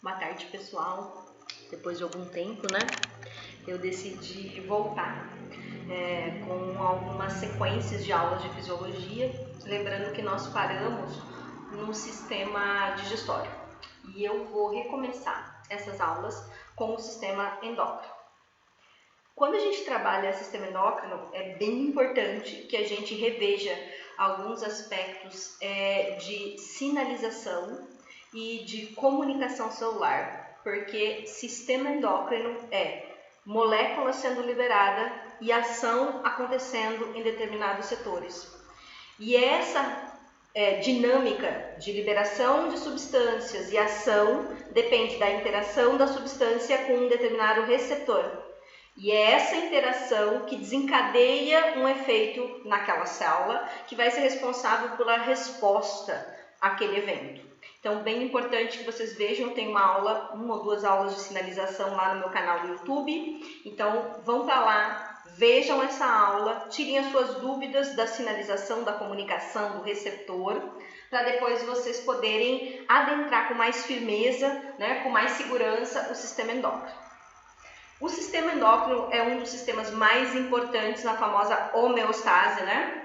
Boa tarde, pessoal. Depois de algum tempo, né, eu decidi voltar com algumas sequências de aulas de fisiologia, lembrando que nós paramos no sistema digestório. E eu vou recomeçar essas aulas com o sistema endócrino. Quando a gente trabalha sistema endócrino, é bem importante que a gente reveja alguns aspectos de sinalização e de comunicação celular, porque sistema endócrino é molécula sendo liberada e ação acontecendo em determinados setores. E essa dinâmica de liberação de substâncias e ação depende da interação da substância com um determinado receptor. E é essa interação que desencadeia um efeito naquela célula que vai ser responsável pela resposta àquele evento. Então, bem importante que vocês vejam, tem uma ou duas aulas de sinalização lá no meu canal do YouTube. Então, vão para lá, vejam essa aula, tirem as suas dúvidas da sinalização, da comunicação, do receptor, para depois vocês poderem adentrar com mais firmeza, né, com mais segurança o sistema endócrino. O sistema endócrino é um dos sistemas mais importantes na famosa homeostase, né?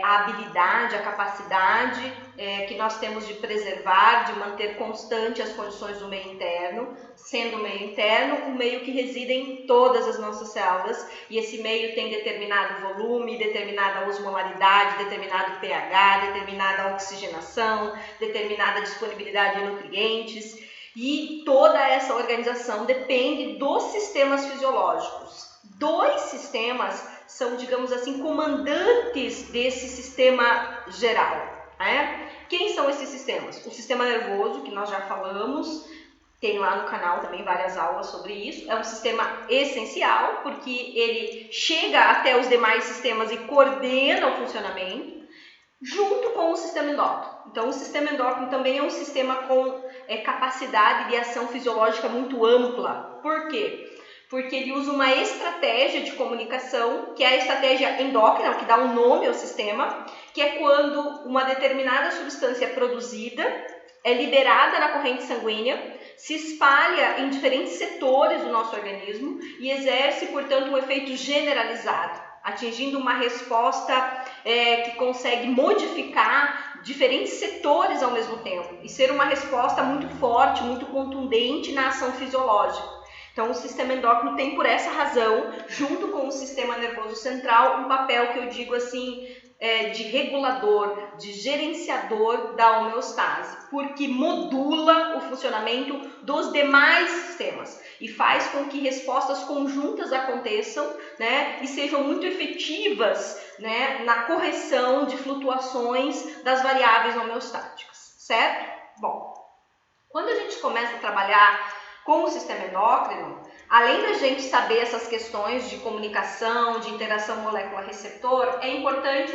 A habilidade, a capacidade que nós temos de preservar, de manter constante as condições do meio interno, sendo o meio interno o meio que reside em todas as nossas células, e esse meio tem determinado volume, determinada osmolaridade, determinado pH, determinada oxigenação, determinada disponibilidade de nutrientes. E toda essa organização depende dos sistemas fisiológicos. Dois sistemas são, digamos assim, comandantes desse sistema geral, né? Quem são esses sistemas? O sistema nervoso, que nós já falamos, tem lá no canal também várias aulas sobre isso. É um sistema essencial, porque ele chega até os demais sistemas e coordena o funcionamento, junto com o sistema endócrino. Então, o sistema endócrino também é um sistema com capacidade de ação fisiológica muito ampla. Por quê? Porque ele usa uma estratégia de comunicação, que é a estratégia endócrina, que dá um nome ao sistema, que é quando uma determinada substância é produzida, é liberada na corrente sanguínea, se espalha em diferentes setores do nosso organismo e exerce, portanto, um efeito generalizado, atingindo uma resposta que consegue modificar diferentes setores ao mesmo tempo e ser uma resposta muito forte, muito contundente na ação fisiológica. Então, o sistema endócrino tem, por essa razão, junto com o sistema nervoso central, um papel que eu digo assim, de regulador, de gerenciador da homeostase, porque modula o funcionamento dos demais sistemas e faz com que respostas conjuntas aconteçam, né, e sejam muito efetivas, né, na correção de flutuações das variáveis homeostáticas, certo? Bom, quando a gente começa a trabalhar com o sistema endócrino, além da gente saber essas questões de comunicação, de interação molécula-receptor, é importante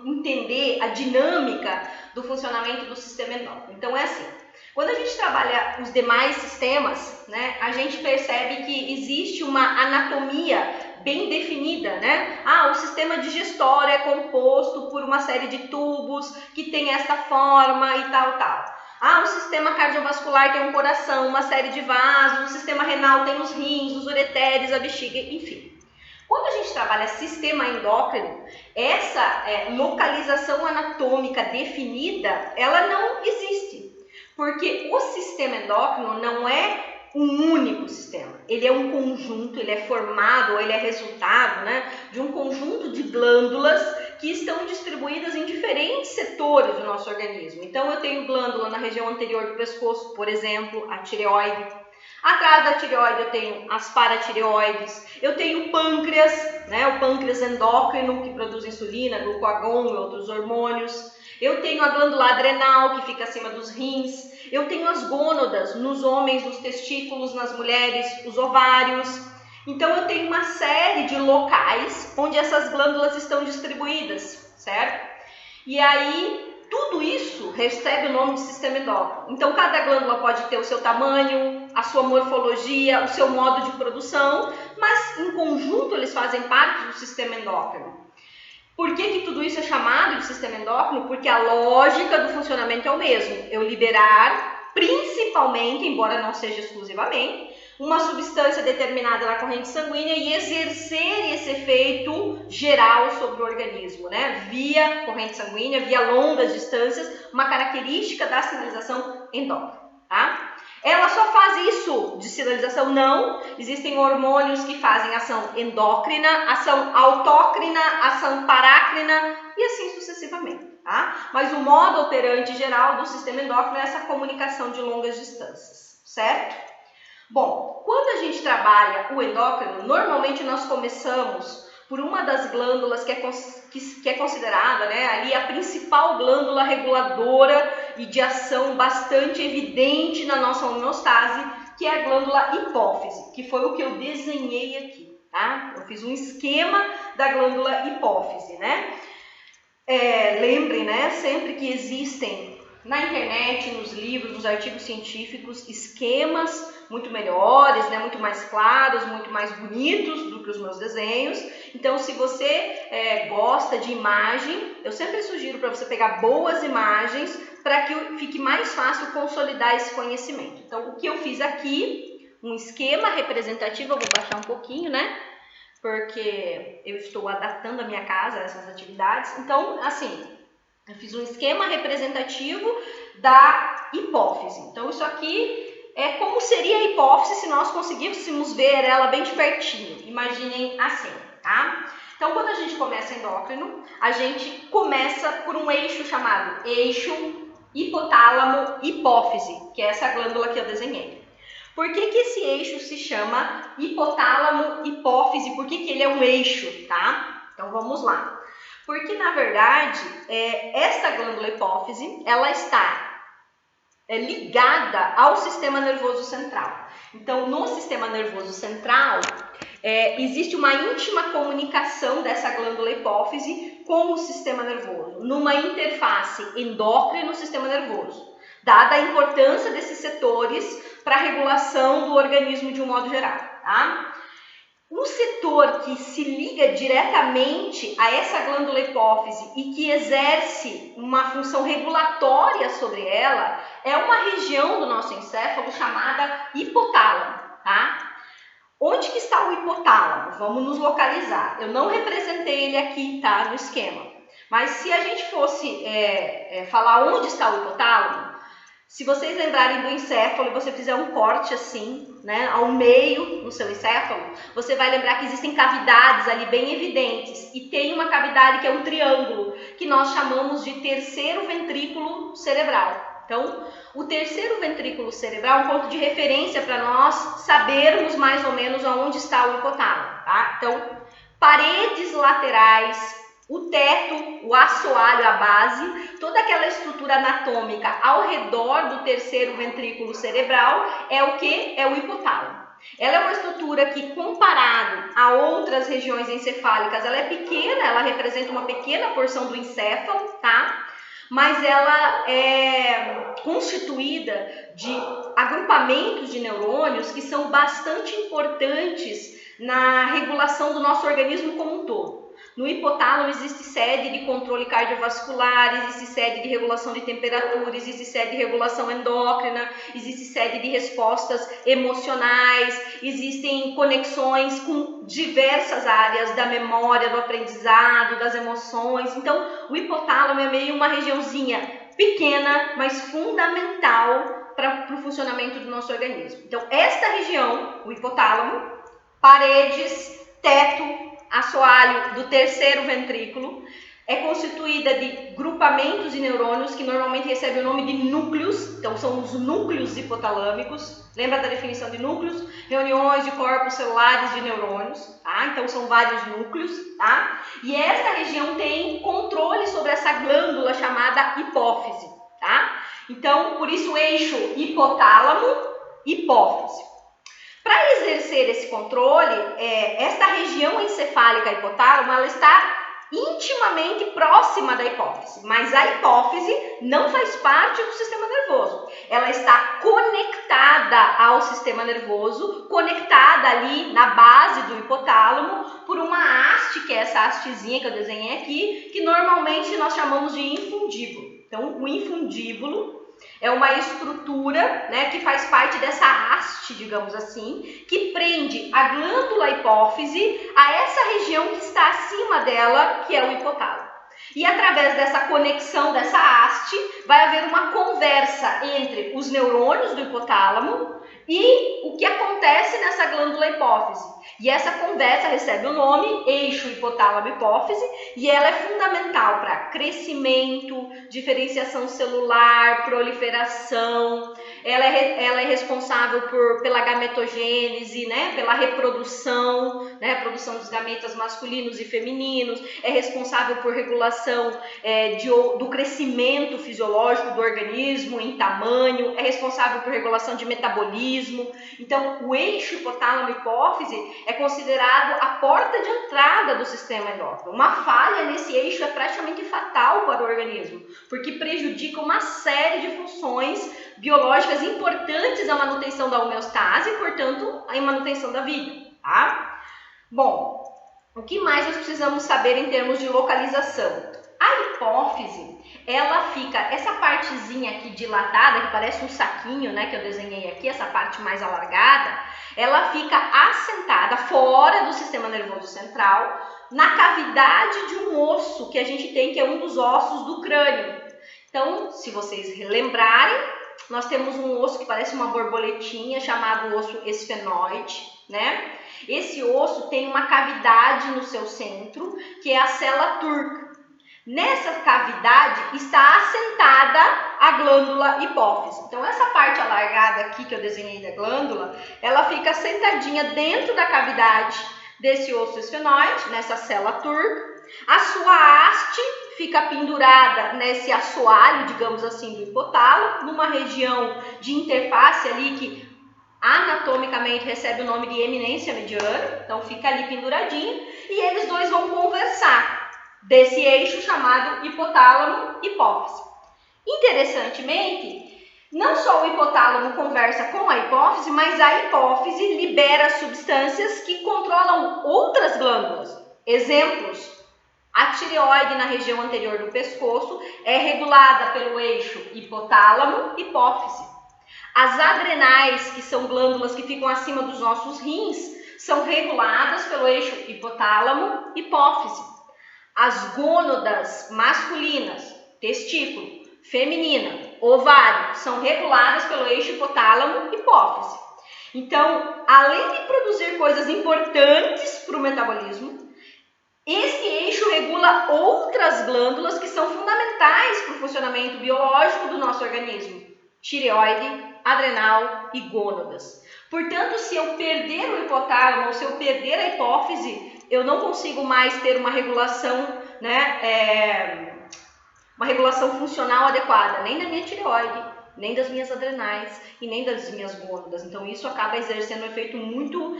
entender a dinâmica do funcionamento do sistema endócrino. Então, é assim, quando a gente trabalha os demais sistemas, né, a gente percebe que existe uma anatomia bem definida, né? O sistema digestório é composto por uma série de tubos que tem esta forma e tal. O sistema cardiovascular tem um coração, uma série de vasos, o sistema renal tem os rins, os ureteres, a bexiga, enfim. Quando a gente trabalha sistema endócrino, essa localização anatômica definida, ela não existe. Porque o sistema endócrino não é um único sistema, ele é um conjunto, ele é formado, ele é resultado, né, de um conjunto de glândulas que estão distribuídas em diferentes setores do nosso organismo. Então, eu tenho glândula na região anterior do pescoço, por exemplo, a tireoide. Atrás da tireoide eu tenho as paratireoides, eu tenho o pâncreas, né, o pâncreas endócrino, que produz insulina, glucagon e outros hormônios. Eu tenho a glândula adrenal, que fica acima dos rins. Eu tenho as gônadas nos homens, os testículos nas mulheres, os ovários. Então, eu tenho uma série de locais onde essas glândulas estão distribuídas, certo? E aí, tudo isso recebe o nome de sistema endócrino. Então, cada glândula pode ter o seu tamanho, a sua morfologia, o seu modo de produção, mas em conjunto eles fazem parte do sistema endócrino. Por que tudo isso é chamado de sistema endócrino? Porque a lógica do funcionamento é o mesmo. Eu liberar principalmente, embora não seja exclusivamente, uma substância determinada na corrente sanguínea e exercer esse efeito geral sobre o organismo, né? Via corrente sanguínea, via longas distâncias, uma característica da sinalização endócrina, tá? Ela só faz isso de sinalização? Não. Existem hormônios que fazem ação endócrina, ação autócrina, ação parácrina e assim sucessivamente, tá? Mas o modo operante geral do sistema endócrino é essa comunicação de longas distâncias, certo? Bom, quando a gente trabalha o endócrino, normalmente nós começamos por uma das glândulas que é considerada, né, ali a principal glândula reguladora e de ação bastante evidente na nossa homeostase, que é a glândula hipófise, que foi o que eu desenhei aqui, tá? Eu fiz um esquema da glândula hipófise, né? Lembrem, né, sempre que existem na internet, nos livros, nos artigos científicos, esquemas muito melhores, né, muito mais claros, muito mais bonitos do que os meus desenhos. Então, se você gosta de imagem, eu sempre sugiro para você pegar boas imagens para que fique mais fácil consolidar esse conhecimento. Então, o que eu fiz aqui, um esquema representativo, eu vou baixar um pouquinho, né? Porque eu estou adaptando a minha casa a essas atividades. Então, assim, eu fiz um esquema representativo da hipófise. Então, isso aqui é como seria a hipófise se nós conseguíssemos ver ela bem de pertinho. Imaginem assim, tá? Então, quando a gente começa endócrino, a gente começa por um eixo chamado eixo hipotálamo-hipófise, que é essa glândula que eu desenhei. Por que esse eixo se chama hipotálamo-hipófise? Por que ele é um eixo, tá? Então, vamos lá. Porque, na verdade, esta glândula hipófise, ela está ligada ao sistema nervoso central. Então, no sistema nervoso central, existe uma íntima comunicação dessa glândula hipófise com o sistema nervoso, numa interface endócrino-sistema nervoso, dada a importância desses setores para a regulação do organismo de um modo geral, tá? Um setor que se liga diretamente a essa glândula hipófise e que exerce uma função regulatória sobre ela é uma região do nosso encéfalo chamada hipotálamo, tá? Onde que está o hipotálamo? Vamos nos localizar. Eu não representei ele aqui, tá, no esquema. Mas se a gente fosse falar onde está o hipotálamo, se vocês lembrarem do encéfalo e você fizer um corte assim, né, ao meio no seu encéfalo, você vai lembrar que existem cavidades ali bem evidentes. E tem uma cavidade que é um triângulo, que nós chamamos de terceiro ventrículo cerebral. Então, o terceiro ventrículo cerebral é um ponto de referência para nós sabermos mais ou menos aonde está o hipotálamo, tá? Então, paredes laterais, o teto, o assoalho, a base, toda aquela estrutura anatômica ao redor do terceiro ventrículo cerebral é o que? É o hipotálamo. Ela é uma estrutura que, comparado a outras regiões encefálicas, ela é pequena, ela representa uma pequena porção do encéfalo, tá? Mas ela é constituída de agrupamentos de neurônios que são bastante importantes na regulação do nosso organismo como um todo. No hipotálamo existe sede de controle cardiovascular, existe sede de regulação de temperatura, existe sede de regulação endócrina, existe sede de respostas emocionais, existem conexões com diversas áreas da memória, do aprendizado, das emoções. Então, o hipotálamo é meio uma regiãozinha pequena, mas fundamental para o funcionamento do nosso organismo. Então, esta região, o hipotálamo, paredes, teto, assoalho do terceiro ventrículo, é constituída de grupamentos de neurônios que normalmente recebem o nome de núcleos. Então, são os núcleos hipotalâmicos. Lembra da definição de núcleos? Reuniões de corpos celulares de neurônios, tá? Então, são vários núcleos, tá? E essa região tem controle sobre essa glândula chamada hipófise, tá? Então, por isso, o eixo hipotálamo-hipófise. Para exercer esse controle, esta região encefálica hipotálamo, ela está intimamente próxima da hipófise, mas a hipófise não faz parte do sistema nervoso. Ela está conectada ao sistema nervoso, conectada ali na base do hipotálamo por uma haste, que é essa hastezinha que eu desenhei aqui, que normalmente nós chamamos de infundíbulo. Então, o infundíbulo É uma estrutura, né, que faz parte dessa haste, digamos assim, que prende a glândula hipófise a essa região que está acima dela, que é o hipotálamo. E através dessa conexão, dessa haste, vai haver uma conversa entre os neurônios do hipotálamo e o que acontece nessa glândula hipófise. E essa conversa recebe o nome eixo hipotálamo-hipófise e ela é fundamental para crescimento, diferenciação celular, proliferação. Ela é responsável pela gametogênese, né? Pela reprodução, né? Produção dos gametas masculinos e femininos. É responsável por regulação do crescimento fisiológico do organismo em tamanho. É responsável por regulação de metabolismo. Então, o eixo hipotálamo-hipófise é considerado a porta de entrada do sistema endócrino. Uma falha nesse eixo é praticamente fatal para o organismo, porque prejudica uma série de funções biológicas importantes à manutenção da homeostase e, portanto, à manutenção da vida, tá? Bom, o que mais nós precisamos saber em termos de localização? A hipófise, ela fica, essa partezinha aqui dilatada, que parece um saquinho, né, que eu desenhei aqui, essa parte mais alargada, ela fica assentada fora do sistema nervoso central, na cavidade de um osso que a gente tem, que é um dos ossos do crânio. Então, se vocês relembrarem, nós temos um osso que parece uma borboletinha, chamado osso esfenoide, né? Esse osso tem uma cavidade no seu centro, que é a célula turca. Nessa cavidade está assentada a glândula hipófise. Então, essa parte alargada aqui que eu desenhei da glândula, ela fica sentadinha dentro da cavidade desse osso esfenoide, nessa célula turca. A sua haste fica pendurada nesse assoalho, digamos assim, do hipotálamo, numa região de interface ali que anatomicamente recebe o nome de eminência mediana. Então, fica ali penduradinho e eles dois vão conversar desse eixo chamado hipotálamo-hipófise. Interessantemente, não só o hipotálamo conversa com a hipófise, mas a hipófise libera substâncias que controlam outras glândulas. Exemplos: a tireoide na região anterior do pescoço é regulada pelo eixo hipotálamo-hipófise. As adrenais, que são glândulas que ficam acima dos nossos rins, são reguladas pelo eixo hipotálamo-hipófise. As gônadas masculinas, testículo, feminina, ovário, são reguladas pelo eixo hipotálamo-hipófise. Então, além de produzir coisas importantes para o metabolismo, esse eixo regula outras glândulas que são fundamentais para o funcionamento biológico do nosso organismo: tireoide, adrenal e gônadas. Portanto, se eu perder o hipotálamo ou se eu perder a hipófise, eu não consigo mais ter uma regulação, né, uma regulação funcional adequada, nem da minha tireoide, nem das minhas adrenais e nem das minhas gônadas. Então, isso acaba exercendo um efeito muito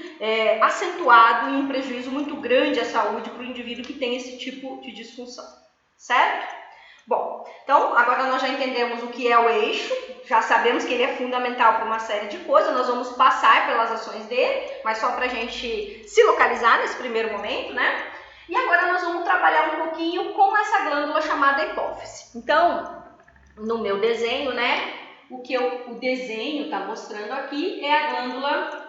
acentuado e um prejuízo muito grande à saúde para o indivíduo que tem esse tipo de disfunção, certo? Bom, então agora nós já entendemos o que é o eixo, já sabemos que ele é fundamental para uma série de coisas, nós vamos passar pelas ações dele, mas só para a gente se localizar nesse primeiro momento, né? E agora nós vamos trabalhar um pouquinho com essa glândula chamada hipófise. Então, no meu desenho, né, o que o desenho está mostrando aqui é a glândula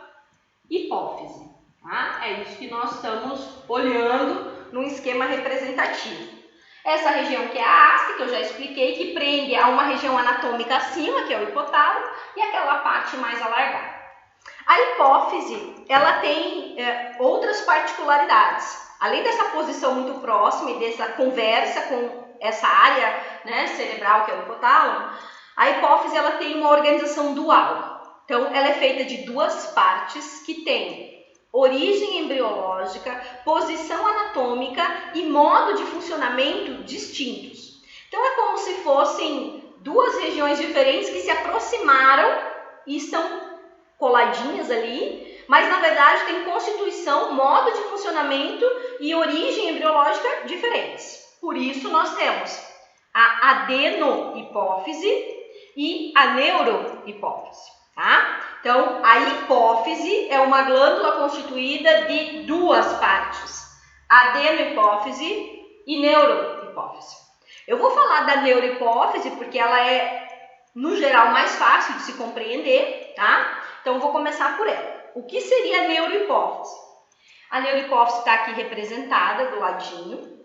hipófise, tá? É isso que nós estamos olhando num esquema representativo. Essa região que é a haste, que eu já expliquei, que prende a uma região anatômica acima, que é o hipotálamo, e aquela parte mais alargada. A hipófise, ela tem outras particularidades. Além dessa posição muito próxima e dessa conversa com essa área, né, cerebral, que é o hipotálamo, a hipófise ela tem uma organização dual. Então, ela é feita de duas partes que têm origem embriológica, posição anatômica e modo de funcionamento distintos. Então, é como se fossem duas regiões diferentes que se aproximaram e estão coladinhas ali, mas na verdade tem constituição, modo de funcionamento e origem embriológica diferentes. Por isso, nós temos a adenohipófise e a neurohipófise, tá? Então, a hipófise é uma glândula constituída de duas partes, adenohipófise e neurohipófise. Eu vou falar da neurohipófise porque ela é no geral, mais fácil de se compreender, tá? Então, vou começar por ela. O que seria a neurohipófise? A neurohipófise está aqui representada do ladinho.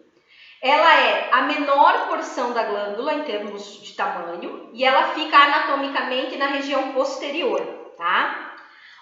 Ela é a menor porção da glândula em termos de tamanho e ela fica anatomicamente na região posterior, tá?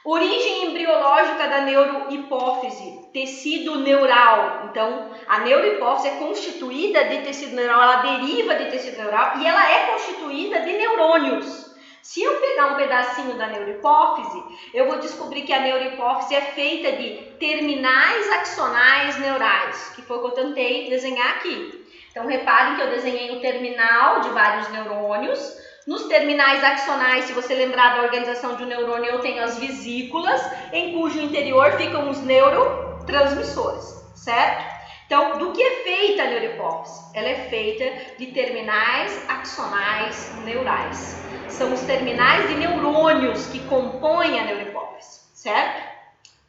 Origem embriológica da neurohipófise, tecido neural. Então, a neurohipófise é constituída de tecido neural, ela deriva de tecido neural e ela é constituída de neurônios. Se eu pegar um pedacinho da neurohipófise, eu vou descobrir que a neurohipófise é feita de terminais axonais neurais, que foi o que eu tentei desenhar aqui. Então, reparem que eu desenhei o terminal de vários neurônios. Nos terminais axonais, se você lembrar da organização de um neurônio, eu tenho as vesículas, em cujo interior ficam os neurotransmissores, certo? Então, do que é feita a neurohipófise? Ela é feita de terminais axonais neurais. São os terminais de neurônios que compõem a neurohipófise, certo?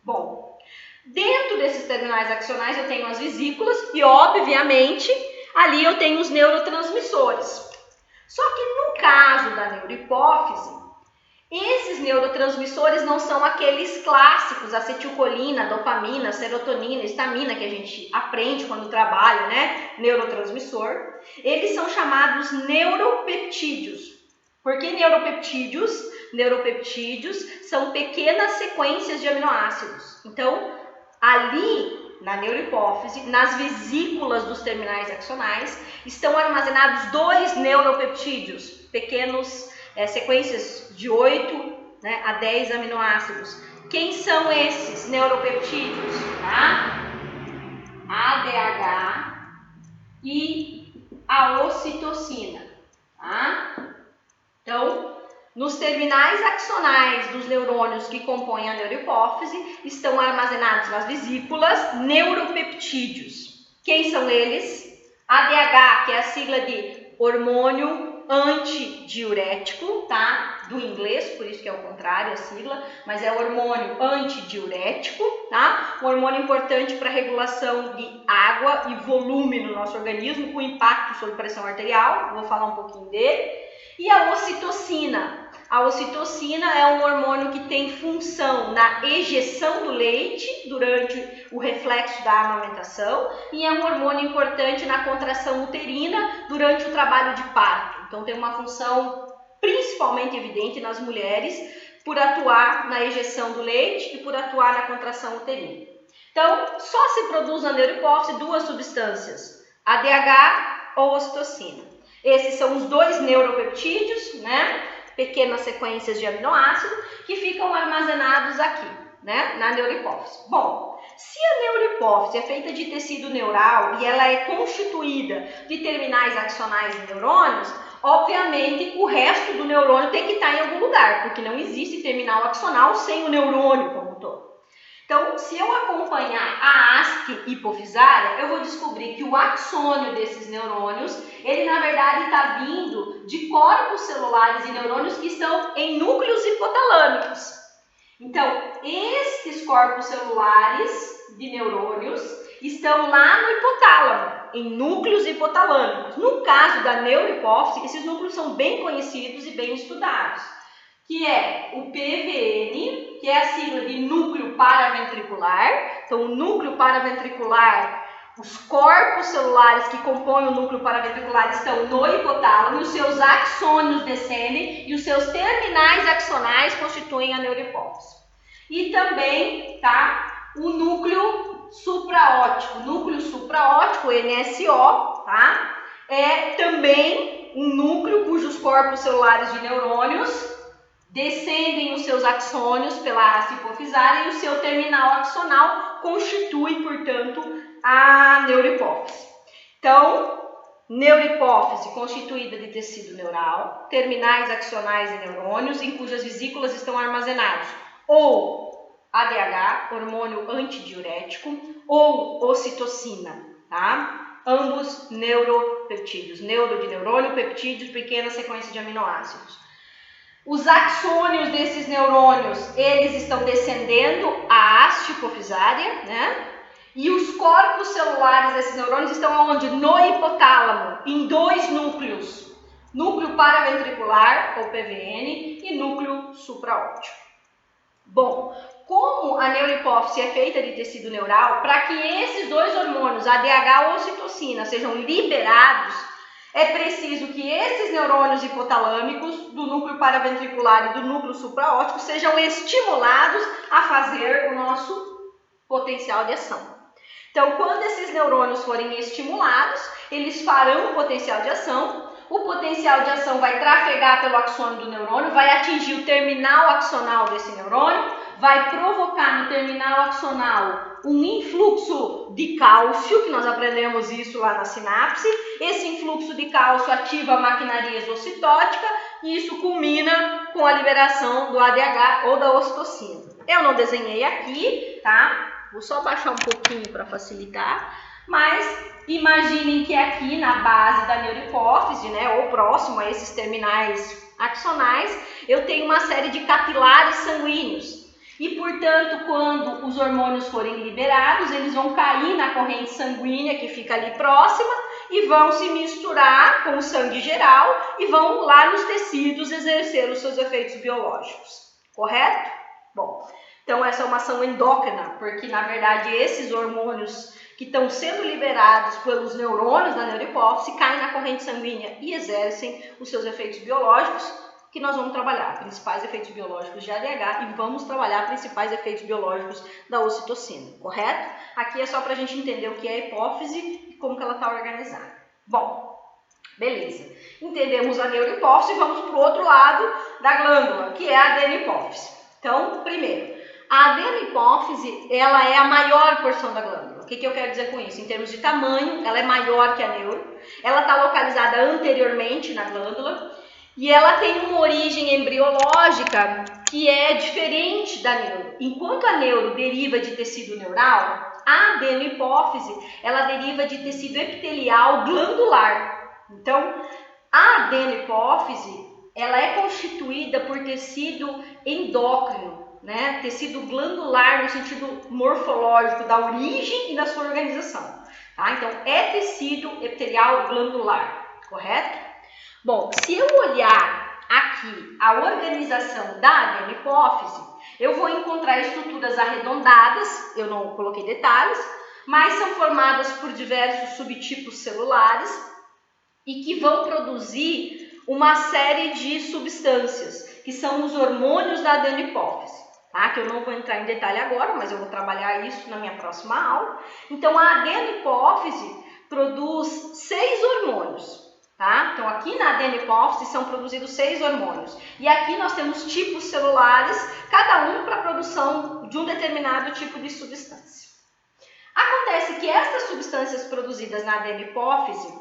Bom, dentro desses terminais axonais eu tenho as vesículas e, obviamente, ali eu tenho os neurotransmissores. Só que no caso da neurohipófise, esses neurotransmissores não são aqueles clássicos, acetilcolina, dopamina, serotonina, histamina, que a gente aprende quando trabalha, né? Neurotransmissor. Eles são chamados neuropeptídeos. Por que neuropeptídeos? Neuropeptídeos são pequenas sequências de aminoácidos. Então, ali na neurohipófise, nas vesículas dos terminais axonais, estão armazenados 2 neuropeptídeos, pequenos sequências de 8, né, a 10 aminoácidos. Quem são esses neuropeptídeos? Tá? ADH e a ocitocina. Tá? Então, nos terminais axonais dos neurônios que compõem a neurohipófise estão armazenados nas vesículas neuropeptídeos. Quem são eles? ADH, que é a sigla de hormônio antidiurético, tá? Do inglês, por isso que é o contrário a sigla, mas é hormônio antidiurético, tá? Um hormônio importante para a regulação de água e volume no nosso organismo, com impacto sobre pressão arterial, vou falar um pouquinho dele. E a ocitocina. A ocitocina é um hormônio que tem função na ejeção do leite durante o reflexo da amamentação e é um hormônio importante na contração uterina durante o trabalho de parto. Então tem uma função principalmente evidente nas mulheres por atuar na ejeção do leite e por atuar na contração uterina. Então só se produz na neurohipófise 2 substâncias, ADH ou ocitocina. Esses são os 2 neuropeptídeos, né? Pequenas sequências de aminoácido que ficam armazenados aqui, né? Na neurohipófise. Bom, se a neurohipófise é feita de tecido neural e ela é constituída de terminais axonais de neurônios, obviamente o resto do neurônio tem que estar em algum lugar, porque não existe terminal axonal sem o neurônio como um todo. Então, se eu acompanhar a haste hipofisária, eu vou descobrir que o axônio desses neurônios, ele na verdade está vindo de corpos celulares e neurônios que estão em núcleos hipotalâmicos. Então, esses corpos celulares de neurônios estão lá no hipotálamo, em núcleos hipotalâmicos. No caso da neurohipófise, esses núcleos são bem conhecidos e bem estudados, que é o PVN, que é a sigla de núcleo paraventricular. Então, o núcleo paraventricular, os corpos celulares que compõem o núcleo paraventricular estão no hipotálamo, e os seus axônios descendem e os seus terminais axonais constituem a neurohipófise. E também, tá, o núcleo supraóptico. O núcleo supraóptico, NSO, tá, é também um núcleo cujos corpos celulares de neurônios descendem os seus axônios pela haste hipofisária e o seu terminal axonal constitui, portanto, a neurohipófise. Então, neurohipófise constituída de tecido neural, terminais axonais e neurônios em cujas vesículas estão armazenados ou ADH, hormônio antidiurético, ou ocitocina, tá? Ambos neuropeptídeos, neuro de neurônio, peptídeos, pequena sequência de aminoácidos. Os axônios desses neurônios, eles estão descendendo a haste hipofisária, né? E os corpos celulares desses neurônios estão onde? No hipotálamo, em 2 núcleos. núcleo paraventricular, ou PVN, e núcleo supraóptico. Bom, como a neurohipófise é feita de tecido neural, para que esses dois hormônios, ADH ou ocitocina, sejam liberados, é preciso que esses neurônios hipotalâmicos do núcleo paraventricular e do núcleo supraóptico sejam estimulados a fazer o nosso potencial de ação. Então, quando esses neurônios forem estimulados, eles farão o potencial de ação. O potencial de ação vai trafegar pelo axônio do neurônio, vai atingir o terminal axonal desse neurônio, vai provocar no terminal axonal um influxo de cálcio, que nós aprendemos isso lá na sinapse. Esse influxo de cálcio ativa a maquinaria exocitótica e isso culmina com a liberação do ADH ou da ocitocina. Eu não desenhei aqui, tá? Vou só baixar um pouquinho para facilitar, mas imaginem que aqui na base da neurohipófise, né, ou próximo a esses terminais axonais, eu tenho uma série de capilares sanguíneos. E, portanto, quando os hormônios forem liberados, eles vão cair na corrente sanguínea que fica ali próxima e vão se misturar com o sangue geral e vão lá nos tecidos exercer os seus efeitos biológicos. Correto? Bom, então essa é uma ação endócrina, porque, na verdade, esses hormônios que estão sendo liberados pelos neurônios da neurohipófise caem na corrente sanguínea e exercem os seus efeitos biológicos, que nós vamos trabalhar, principais efeitos biológicos de ADH e vamos trabalhar principais efeitos biológicos da ocitocina, correto? Aqui é só para a gente entender o que é a hipófise e como que ela está organizada. Bom, beleza. Entendemos a neurohipófise e vamos para o outro lado da glândula, que é a adenopófise. Então, primeiro, a adenopófise, ela é a maior porção da glândula. O que eu quero dizer com isso? Em termos de tamanho, ela é maior que a neuro, ela está localizada anteriormente na glândula, e ela tem uma origem embriológica que é diferente da neuro. Enquanto a neuro deriva de tecido neural, a adenopófise, ela deriva de tecido epitelial glandular. Então, a adenopófise, ela é constituída por tecido endócrino, né? Tecido glandular no sentido morfológico da origem e da sua organização. Tá? Então, é tecido epitelial glandular, correto? Bom, se eu olhar aqui a organização da adenopófise, eu vou encontrar estruturas arredondadas, eu não coloquei detalhes, mas são formadas por diversos subtipos celulares e que vão produzir uma série de substâncias, que são os hormônios da adenopófise, tá? Que eu não vou entrar em detalhe agora, mas eu vou trabalhar isso na minha próxima aula. Então, a adenopófise produz 6 hormônios. Tá? Então, aqui na adenopófise são produzidos 6 hormônios. E aqui nós temos tipos celulares, cada um para a produção de um determinado tipo de substância. Acontece que essas substâncias produzidas na adenopófise,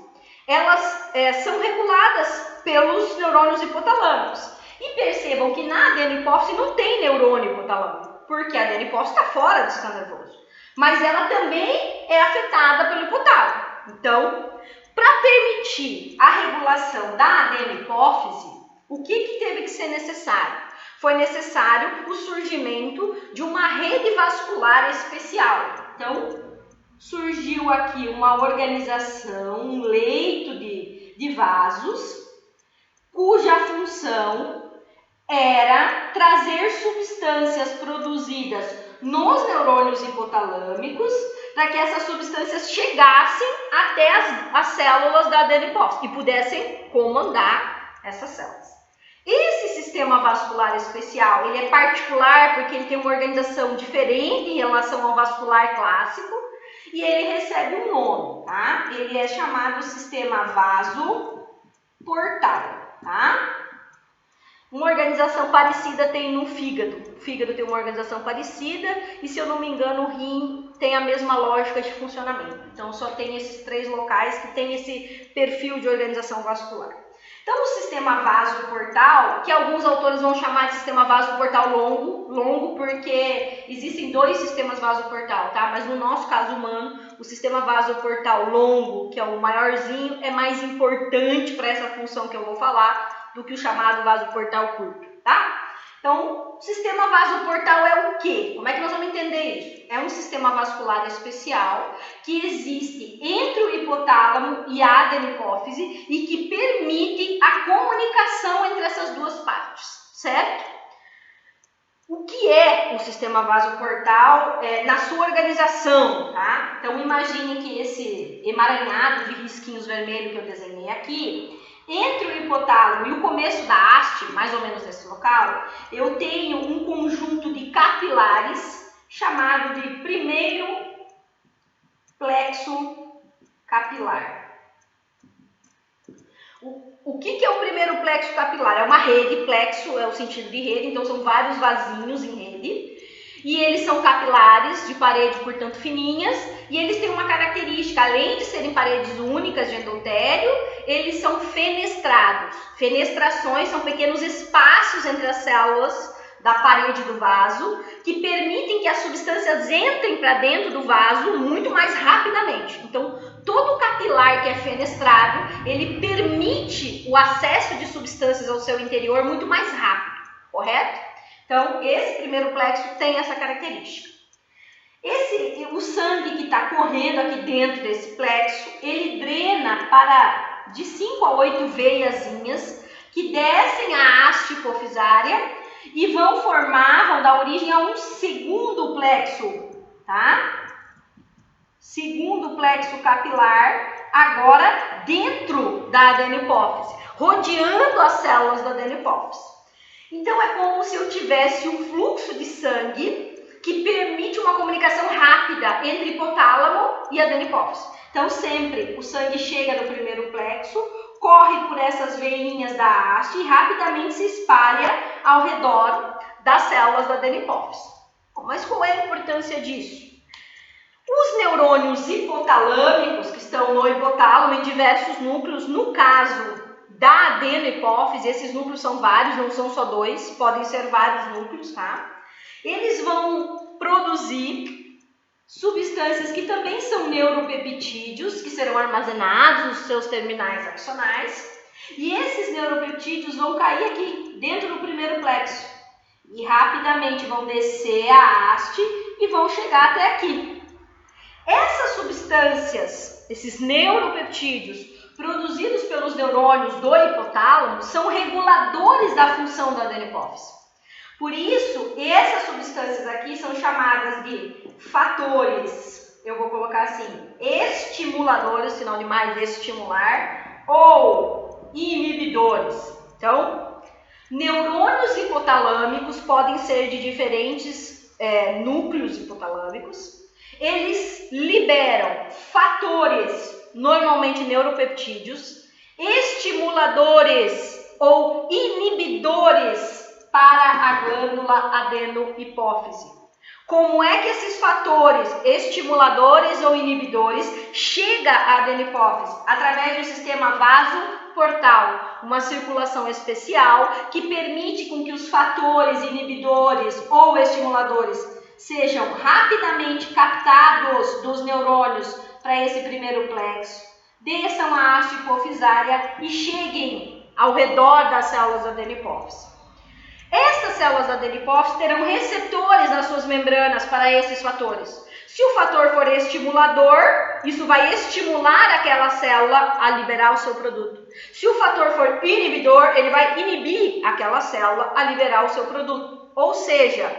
elas são reguladas pelos neurônios hipotalâmicos. E percebam que na adenopófise não tem neurônio hipotalâmico, porque a adenopófise está fora do sistema nervoso. Mas ela também é afetada pelo hipotálamo. Então, para permitir a regulação da adenopófise, o que teve que ser necessário? Foi necessário o surgimento de uma rede vascular especial. Então, surgiu aqui uma organização, um leito de vasos, cuja função era trazer substâncias produzidas nos neurônios hipotalâmicos para que essas substâncias chegassem até as células da adenopófise e pudessem comandar essas células. Esse sistema vascular especial, ele é particular porque ele tem uma organização diferente em relação ao vascular clássico e ele recebe um nome, tá? Ele é chamado sistema vasoportal, tá? Uma organização parecida tem no fígado. O fígado tem uma organização parecida e, se eu não me engano, o rim tem a mesma lógica de funcionamento. Então, só tem esses 3 locais que tem esse perfil de organização vascular. Então, o sistema vasoportal, que alguns autores vão chamar de sistema vasoportal longo porque existem 2 sistemas vasoportal, tá? Mas no nosso caso humano, o sistema vasoportal longo, que é o maiorzinho, é mais importante para essa função que eu vou falar do que o chamado vasoportal curto, tá? Então, o sistema vasoportal é o quê? Como é que nós vamos entender isso? É um sistema vascular especial que existe entre o hipotálamo e a adenopófise e que permite a comunicação entre essas duas partes, certo? O que é o sistema vasoportal na sua organização, tá? Então, imagine que esse emaranhado de risquinhos vermelhos que eu desenhei aqui, entre o hipotálamo e o começo da haste, mais ou menos nesse local, eu tenho um conjunto de capilares chamado de primeiro plexo capilar. O que é o primeiro plexo capilar? É uma rede, plexo é o sentido de rede, então são vários vasinhos em rede. E eles são capilares, de parede, portanto, fininhas, e eles têm uma característica, além de serem paredes únicas de endotélio, eles são fenestrados. Fenestrações são pequenos espaços entre as células da parede do vaso, que permitem que as substâncias entrem para dentro do vaso muito mais rapidamente. Então, todo capilar que é fenestrado, ele permite o acesso de substâncias ao seu interior muito mais rápido, correto? Então, esse primeiro plexo tem essa característica. O sangue que está correndo aqui dentro desse plexo, ele drena para de 5 a 8 veiazinhas que descem a haste hipofisária e vão dar origem a um segundo plexo, tá? Segundo plexo capilar, agora dentro da adenopófise, rodeando as células da adenopófise. Então, é como se eu tivesse um fluxo de sangue que permite uma comunicação rápida entre hipotálamo e adenopófise. Então, sempre o sangue chega no primeiro plexo, corre por essas veinhas da haste e rapidamente se espalha ao redor das células da adenopófise. Mas qual é a importância disso? Os neurônios hipotalâmicos, que estão no hipotálamo em diversos núcleos, no caso da adenopófise, esses núcleos são vários, não são só 2, podem ser vários núcleos, tá? Eles vão produzir substâncias que também são neuropeptídeos, que serão armazenados nos seus terminais axonais, e esses neuropeptídeos vão cair aqui, dentro do primeiro plexo, e rapidamente vão descer a haste e vão chegar até aqui. Essas substâncias, esses neuropeptídeos, produzidos pelos neurônios do hipotálamo, são reguladores da função da adenopófise. Por isso, essas substâncias aqui são chamadas de fatores, eu vou colocar assim, estimuladores, sinal de mais estimular, ou inibidores. Então, neurônios hipotalâmicos podem ser de diferentes núcleos hipotalâmicos. Eles liberam fatores, normalmente neuropeptídeos, estimuladores ou inibidores para a glândula adenohipófise. Como é que esses fatores, estimuladores ou inibidores, chegam à adenopófise? Através do sistema vasoportal, uma circulação especial que permite com que os fatores, inibidores ou estimuladores sejam rapidamente captados dos neurônios para esse primeiro plexo, desçam a haste hipofisária e cheguem ao redor das células da adenopófise. Estas células da adenopófise terão receptores nas suas membranas para esses fatores. Se o fator for estimulador, isso vai estimular aquela célula a liberar o seu produto. Se o fator for inibidor, ele vai inibir aquela célula a liberar o seu produto. Ou seja,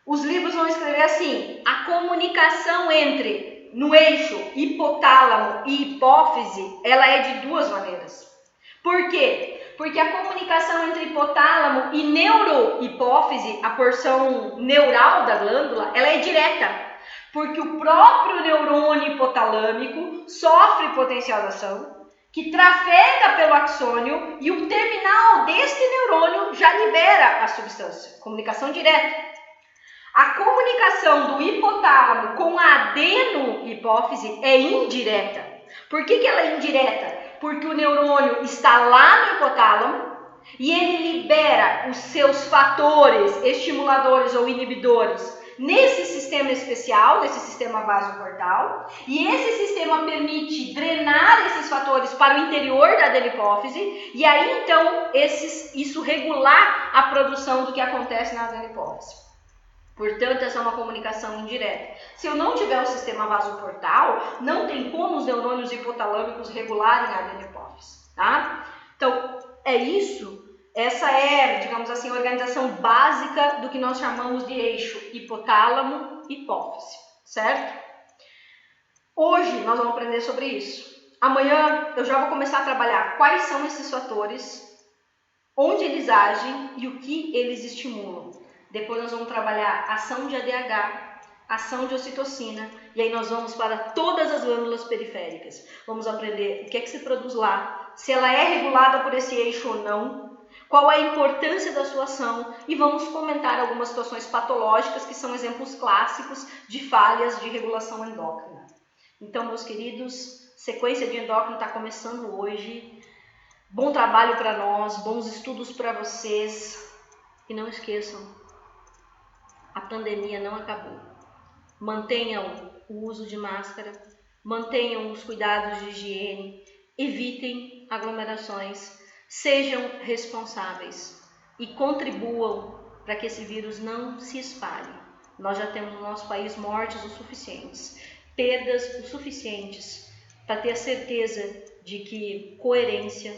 os livros vão escrever assim, a comunicação no eixo hipotálamo e hipófise, ela é de duas maneiras. Por quê? Porque a comunicação entre hipotálamo e neurohipófise, a porção neural da glândula, ela é direta. Porque o próprio neurônio hipotalâmico sofre potencialização, que trafega pelo axônio e o terminal deste neurônio já libera a substância. Comunicação direta. A comunicação do hipotálamo com a adenohipófise é indireta. Por que ela é indireta? Porque o neurônio está lá no hipotálamo e ele libera os seus fatores estimuladores ou inibidores nesse sistema especial, nesse sistema vasoportal, e esse sistema permite drenar esses fatores para o interior da adenipófise, e aí então isso regular a produção do que acontece na adenipófise. Portanto, essa é uma comunicação indireta. Se eu não tiver o sistema vasoportal, não tem como os neurônios hipotalâmicos regularem a adenipófise, tá? Então, é isso. Essa é, digamos assim, a organização básica do que nós chamamos de eixo hipotálamo-hipófise, certo? Hoje nós vamos aprender sobre isso. Amanhã eu já vou começar a trabalhar quais são esses fatores, onde eles agem e o que eles estimulam. Depois nós vamos trabalhar ação de ADH, ação de ocitocina, e aí nós vamos para todas as glândulas periféricas. Vamos aprender o que é que se produz lá, se ela é regulada por esse eixo ou não, qual é a importância da sua ação, e vamos comentar algumas situações patológicas que são exemplos clássicos de falhas de regulação endócrina. Então, meus queridos, sequência de endócrino está começando hoje. Bom trabalho para nós, bons estudos para vocês. E não esqueçam, a pandemia não acabou. Mantenham o uso de máscara, mantenham os cuidados de higiene, evitem aglomerações, sejam responsáveis e contribuam para que esse vírus não se espalhe. Nós já temos no nosso país mortes o suficientes, perdas o suficientes para ter a certeza de que coerência,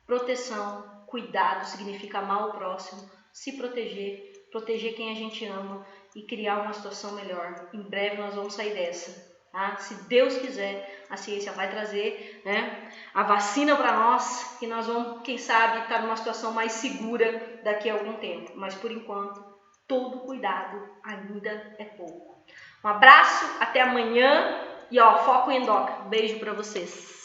proteção, cuidado significa amar o próximo, se proteger, proteger quem a gente ama e criar uma situação melhor. Em breve nós vamos sair dessa, tá? Se Deus quiser, a ciência vai trazer, né, a vacina para nós e nós vamos, quem sabe, estar numa situação mais segura daqui a algum tempo. Mas por enquanto, todo cuidado ainda é pouco. Um abraço, até amanhã e foco em endócrino. Beijo para vocês.